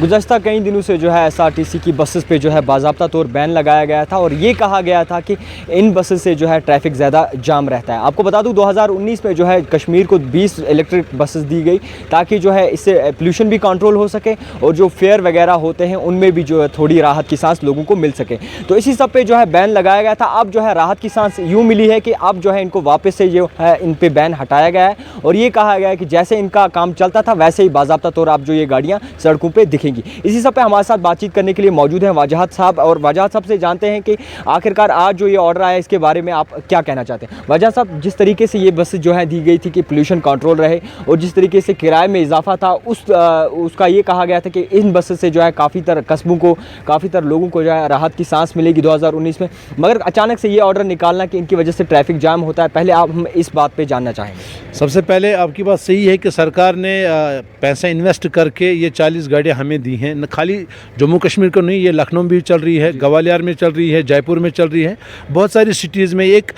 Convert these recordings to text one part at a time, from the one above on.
गुज़श्ता कई दिनों से जो है एसआरटीसी की बसेस पे जो है बाज़ाब्ता तौर बैन लगाया गया था और ये कहा गया था कि इन बसेस से जो है ट्रैफिक ज़्यादा जाम रहता है। आपको बता दूं 2019 में जो है कश्मीर को 20 इलेक्ट्रिक बसेस दी गई ताकि जो है इससे पोल्यूशन भी कंट्रोल हो सके और जो फेयर वगैरह होते हैं उनमें भी जो है थोड़ी राहत की सांस लोगों को मिल सके। तो इसी सब पे जो है बैन लगाया गया था। अब जो है राहत की सांस यूँ मिली है कि अब जो है इनको वापस से जो है इन पर बैन हटाया गया है और ये कहा गया है कि जैसे इनका काम चलता था वैसे ही बाज़ाब्ता तौर अब जो ये गाड़ियाँ सड़कों पर दिखेंगी। इसी सब पे हमारे साथ बातचीत करने के लिए मौजूद हैं वजाहत साहब और वजाहत साहब से जानते हैं कि आखिरकार आज जो ये ऑर्डर आया इसके बारे में आप क्या कहना चाहते हैं। वजाहत साहब, जिस तरीके से ये बस जो है दी गई थी कि पोल्यूशन कंट्रोल रहे और जिस तरीके से किराए में इजाफा था उसका ये कहा गया था कि इन बस से जो है काफ़ी तरह कस्बों को काफ़ी तरह लोगों को जो है राहत की सांस मिलेगी 2019 में, मगर अचानक से ये ऑर्डर निकालना कि इनकी वजह से ट्रैफिक जाम होता है, पहले आप हम इस बात पर जानना चाहेंगे। सबसे पहले आपकी बात सही है कि सरकार ने पैसा इन्वेस्ट करके ये 40 गाड़ियाँ हमें दी हैं। न खाली जम्मू कश्मीर को नहीं, ये लखनऊ में भी चल रही है, ग्वालियर में चल रही है, जयपुर में चल रही है, बहुत सारी सिटीज़ में। एक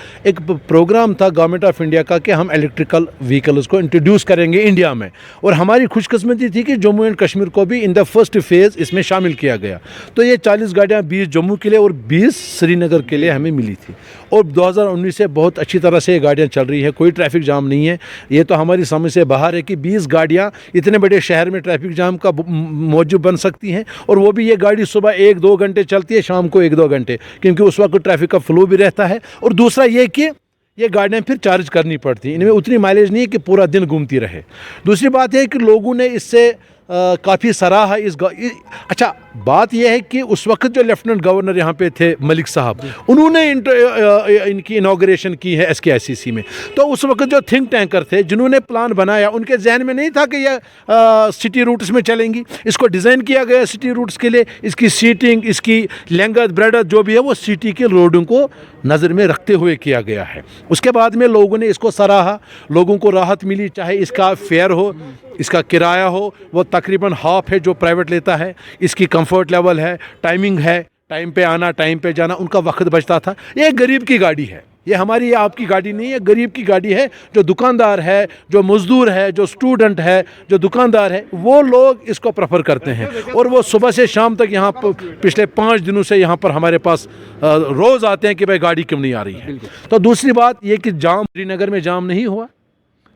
प्रोग्राम था गवर्नमेंट ऑफ इंडिया का कि हम इलेक्ट्रिकल व्हीकल्स को इंट्रोड्यूस करेंगे इंडिया में, और हमारी खुशकिस्मती थी कि जम्मू एंड कश्मीर को भी इन द फर्स्ट फेज़ इसमें शामिल किया गया। तो ये 40 गाड़ियाँ 20 जम्मू के लिए और 20 श्रीनगर के लिए हमें मिली थी और 2019 से बहुत अच्छी तरह से ये गाड़ियाँ चल रही है, कोई ट्रैफिक जाम नहीं है। ये तो हमारी समझ से बाहर है कि 20 गाड़ियाँ इतने बड़े शहर में ट्रैफिक जाम का मौजूद बन सकती हैं, और वो भी ये गाड़ी सुबह 1-2 घंटे चलती है, शाम को 1-2 घंटे, क्योंकि उस वक्त ट्रैफिक का फ्लो भी रहता है। और दूसरा ये कि ये गाड़ियाँ फिर चार्ज करनी पड़ती हैं, इनमें उतनी माइलेज नहीं है कि पूरा दिन घूमती रहे। दूसरी बात है कि लोगों ने इससे काफ़ी सराहा अच्छा बात यह है कि उस वक्त जो लेफ्टिनेंट गवर्नर यहाँ पे थे मलिक साहब, उन्होंने इनकी इनाग्रेशन की है SKICC में। तो उस वक्त जो थिंक टैंकर थे जिन्होंने प्लान बनाया, उनके जहन में नहीं था कि यह सिटी रूट्स में चलेंगी। इसको डिज़ाइन किया गया सिटी रूट्स के लिए, इसकी सीटिंग, इसकी लेंगथ ब्रेडथ जो भी है वो सिटी के रोडों को नज़र में रखते हुए किया गया है। उसके बाद में लोगों ने इसको सराहा, लोगों को राहत मिली, चाहे इसका फेयर हो, इसका किराया हो, वो तकरीबन हाफ है जो प्राइवेट लेता है, इसकी कंफर्ट लेवल है, टाइमिंग है, टाइम पे आना, टाइम पे जाना, उनका वक्त बचता था। ये गरीब की गाड़ी है, ये हमारी, ये आपकी गाड़ी नहीं है, गरीब की गाड़ी है। जो दुकानदार है, जो मज़दूर है, जो स्टूडेंट है, जो दुकानदार है, वो लोग इसको प्रेफर करते हैं और वो सुबह से शाम तक यहाँ पर पिछले 5 दिनों से यहाँ पर हमारे पास रोज़ आते हैं कि भाई गाड़ी क्यों नहीं आ रही है। तो दूसरी बात ये कि जाम, श्रीनगर में जाम नहीं हुआ,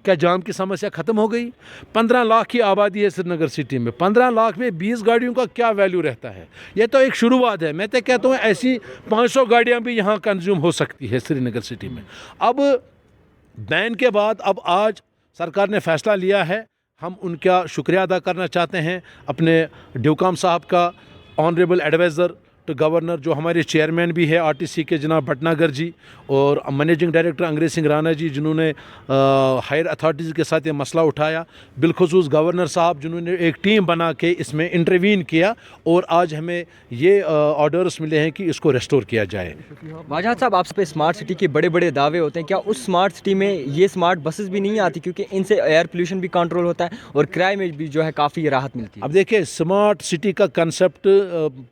क्या जाम की समस्या ख़त्म हो गई? 15 लाख की आबादी है श्रीनगर सिटी में, 15 लाख में 20 गाड़ियों का क्या वैल्यू रहता है? ये तो एक शुरुआत है। मैं तो कहता हूँ ऐसी 500 गाड़ियाँ भी यहाँ कंज्यूम हो सकती है श्रीनगर सिटी में। अब बैन के बाद अब आज सरकार ने फ़ैसला लिया है, हम उनका शुक्रिया अदा करना चाहते हैं, अपने ड्यूकाम साहब का, ऑनरेबल एडवाइज़र तो गवर्नर, जो हमारे चेयरमैन भी है RTC के जनाब भटनागर जी, और मैनेजिंग डायरेक्टर अंग्रेज सिंह राणा जी, जिन्होंने हायर अथॉरिटीज़ के साथ ये मसला उठाया, बिलखुसूस गवर्नर साहब जिन्होंने एक टीम बना के इसमें इंटरवीन किया, और आज हमें ये ऑर्डर्स मिले हैं कि इसको रेस्टोर किया जाए। वजाहत साहब, आप पे स्मार्ट सिटी के बड़े बड़े दावे होते हैं, क्या उस स्मार्ट सिटी में ये स्मार्ट बसेस भी नहीं आती क्योंकि इनसे एयर पोल्यूशन भी कंट्रोल होता है और किराए में भी जो है काफ़ी राहत मिलती है? अब देखिए, स्मार्ट सिटी का कंसेप्ट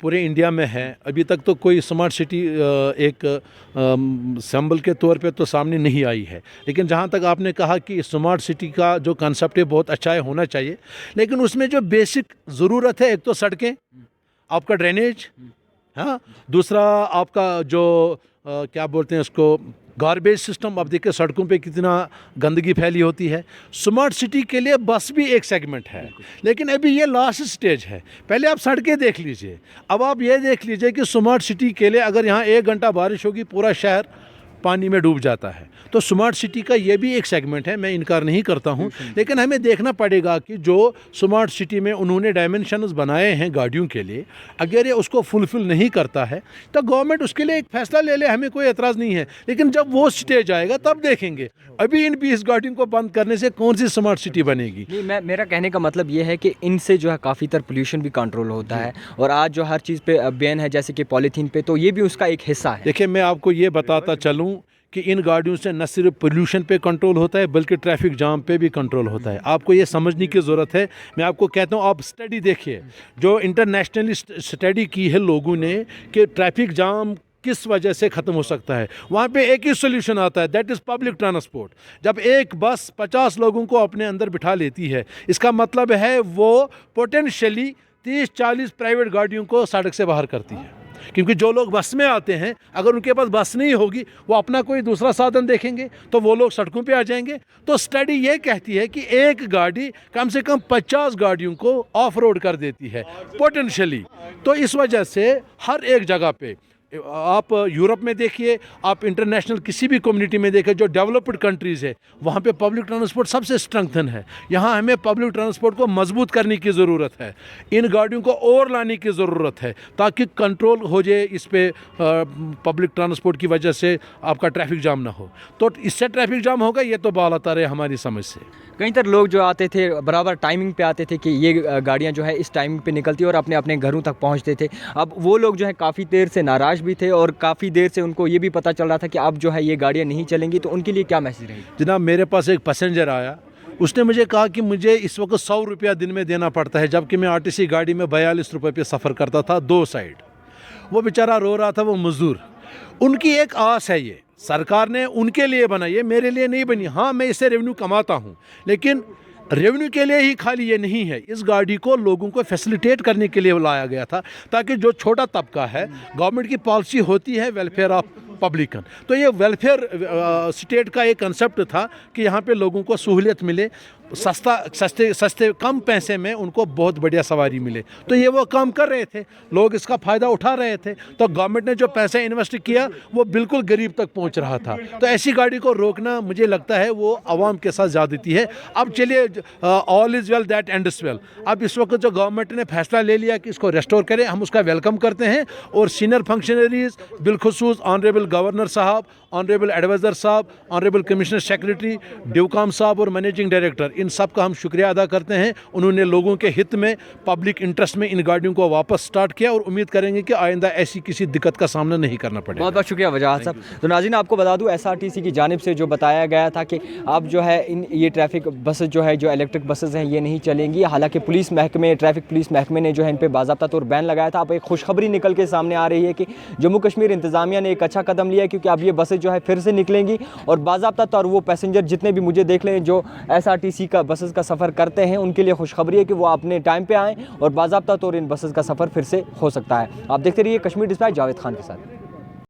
पूरे इंडिया में है। अभी तक तो कोई स्मार्ट सिटी एक सिंबल के तौर पे तो सामने नहीं आई है, लेकिन जहाँ तक आपने कहा कि स्मार्ट सिटी का जो कंसेप्ट है बहुत अच्छा है, होना चाहिए, लेकिन उसमें जो बेसिक ज़रूरत है, एक तो सड़कें, आपका ड्रेनेज, हाँ, दूसरा आपका जो क्या बोलते हैं उसको, गार्बेज सिस्टम। अब देखिए सड़कों पे कितना गंदगी फैली होती है। स्मार्ट सिटी के लिए बस भी एक सेगमेंट है, लेकिन अभी ये लास्ट स्टेज है। पहले आप सड़कें देख लीजिए, अब आप ये देख लीजिए कि स्मार्ट सिटी के लिए अगर यहाँ 1 घंटा बारिश होगी पूरा शहर पानी में डूब जाता है। तो स्मार्ट सिटी का ये भी एक सेगमेंट है, मैं इनकार नहीं करता हूँ, लेकिन हमें देखना पड़ेगा कि जो स्मार्ट सिटी में उन्होंने डायमेंशंस बनाए हैं गाड़ियों के लिए, अगर ये उसको फुलफिल नहीं करता है तो गवर्नमेंट उसके लिए एक फ़ैसला ले ले, हमें कोई एतराज़ नहीं है। लेकिन जब वो स्टेज आएगा तब देखेंगे। अभी इन 20 गाड़ियों को बंद करने से कौन सी स्मार्ट सिटी बनेगी? नहीं, मेरा कहने का मतलब ये है कि इनसे जो है काफ़ी तरह पोल्यूशन भी कंट्रोल होता है, और आज जो हर चीज़ पे बैन है जैसे कि पॉलीथीन पे, तो ये भी उसका एक हिस्सा है। देखिए, मैं आपको ये बताता चलूँ कि इन गाड़ियों से न सिर्फ पोल्यूशन पे कंट्रोल होता है बल्कि ट्रैफिक जाम पे भी कंट्रोल होता है। आपको ये समझने की ज़रूरत है। मैं आपको कहता हूँ, आप स्टडी देखिए, जो इंटरनेशनली स्टडी की है लोगों ने कि ट्रैफिक जाम किस वजह से ख़त्म हो सकता है, वहाँ पे एक ही सोल्यूशन आता है, दैट इज़ पब्लिक ट्रांसपोर्ट। जब एक बस 50 लोगों को अपने अंदर बिठा लेती है, इसका मतलब है वो पोटेंशियली 30-40 प्राइवेट गाड़ियों को सड़क से बाहर करती है, क्योंकि जो लोग बस में आते हैं अगर उनके पास बस नहीं होगी वो अपना कोई दूसरा साधन देखेंगे तो वो लोग सड़कों पे आ जाएंगे। तो स्टडी ये कहती है कि एक गाड़ी कम से कम 50 गाड़ियों को ऑफ रोड कर देती है पोटेंशियली। तो इस वजह से हर एक जगह पे आप यूरोप में देखिए, आप इंटरनेशनल किसी भी कम्युनिटी में देखिए जो डेवलप्ड कंट्रीज़ है वहाँ पे पब्लिक ट्रांसपोर्ट सबसे स्ट्रेंथन है। यहाँ हमें पब्लिक ट्रांसपोर्ट को मजबूत करने की ज़रूरत है, इन गाड़ियों को और लाने की ज़रूरत है ताकि कंट्रोल हो जाए इस पे पब्लिक ट्रांसपोर्ट की वजह से आपका ट्रैफिक जाम ना हो। तो इससे ट्रैफिक जाम होगा ये तो बालातर है हमारी समझ से। कहीं तर लोग जो आते थे बराबर टाइमिंग पे आते थे कि ये गाड़ियाँ जो है इस टाइमिंग पे निकलती और अपने अपने घरों तक पहुँचते थे। अब वो लोग जो है काफ़ी देर से नाराज़ भी थे और काफ़ी देर से उनको ये भी पता चल रहा था कि अब जो है ये गाड़ियाँ नहीं चलेंगी, तो उनके लिए क्या मैसेज रहेगी? जनाब, मेरे पास एक पैसेंजर आया, उसने मुझे कहा कि मुझे इस वक्त 100 रुपया दिन में देना पड़ता है, जबकि मैं आरटीसी गाड़ी में 42 रुपये पे सफ़र करता था 2 साइड। वो बेचारा रो रहा था, वो मज़दूर। उनकी एक आस है, ये सरकार ने उनके लिए बनाई है, मेरे लिए नहीं बनी। हाँ, मैं इससे रेवेन्यू कमाता हूँ, लेकिन रेवेन्यू के लिए ही खाली ये नहीं है। इस गाड़ी को लोगों को फैसिलिटेट करने के लिए लाया गया था ताकि जो छोटा तबका है, गवर्नमेंट की पॉलिसी होती है वेलफेयर ऑफ पब्लिकन, तो ये वेलफेयर स्टेट का एक कंसेप्ट था कि यहाँ पे लोगों को सहूलियत मिले, सस्ते कम पैसे में उनको बहुत बढ़िया सवारी मिले। तो ये वो काम कर रहे थे, लोग इसका फ़ायदा उठा रहे थे। तो गवर्नमेंट ने जो पैसा इन्वेस्ट किया वो बिल्कुल गरीब तक पहुँच रहा था। तो ऐसी गाड़ी को रोकना मुझे लगता है वो आवाम के साथ ज़्यादती है। अब चलिए, all is well that ends well. अब इस वक्त जो गवर्नमेंट ने फैसला ले लिया कि इसको रेस्टोर करें, हम उसका वेलकम करते हैं। और सीनियर फंक्शनरीज बिलखुसूस ऑनरेबल गवर्नर साहब, ऑनरेबल एडवाइज़र साहब, ऑनरेबल कमिश्नर सेक्रेटरी, ड्यूकॉम साहब और मैनेजिंग डायरेक्टर, इन सब का हम शुक्रिया अदा करते हैं। उन्होंने लोगों के हित में, पब्लिक इंटरेस्ट में इन गाड़ियों को वापस स्टार्ट किया और उम्मीद करेंगे कि आइंदा ऐसी किसी दिक्कत का सामना नहीं करना पड़ेगा। बहुत बहुत शुक्रिया वजाहत साहब। तो नाज़रीन, आपको बता दूं एसआरटीसी की जानिब से जो बताया गया था कि अब जो है ये ट्रैफिक बसेस जो है, जो इलेक्ट्रिक बसेस हैं, ये नहीं चलेंगी। हालांकि पुलिस महकमे, ट्रैफिक पुलिस महकमे ने जो है इन पर बाज़ाब्ता तौर बैन लगाया था। अब एक खुशखबरी निकल के सामने आ रही है कि जम्मू कश्मीर इंतज़ामिया ने एक अच्छा कदम लिया है, क्योंकि अब ये बसें जो है फिर से निकलेंगी और बाज़ाब्ता तौर वो पैसेंजर जितने भी मुझे देख लें जो एसआरटीसी का बसेस का सफ़र करते हैं, उनके लिए खुशखबरी है कि वो अपने टाइम पे आएँ और बाज़ाब्ता तौर इन बसेस का सफ़र फिर से हो सकता है। आप देखते रहिए कश्मीर डिस्पैच जावेद खान के साथ।